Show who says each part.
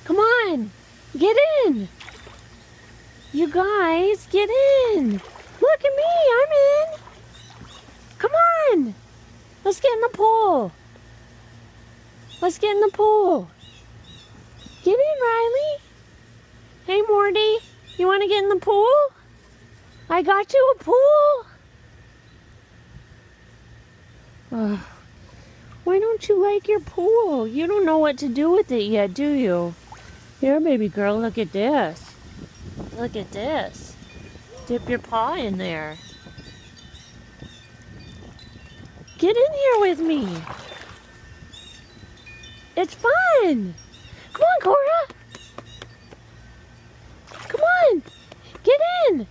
Speaker 1: Come on. Get in. You guys, get in. Look at me. I'm in. Come on. Let's get in the pool. Let's get in the pool. Get in, Riley. Hey, Morty. You want to get in the pool? I got you a pool. Ugh. Why don't you like your pool? You don't know what to do with it yet, do you? Here, baby girl, look at this. Look at this. Dip your paw in there. Get in here with me. It's fun. Come on, Cora. Come on. Get in.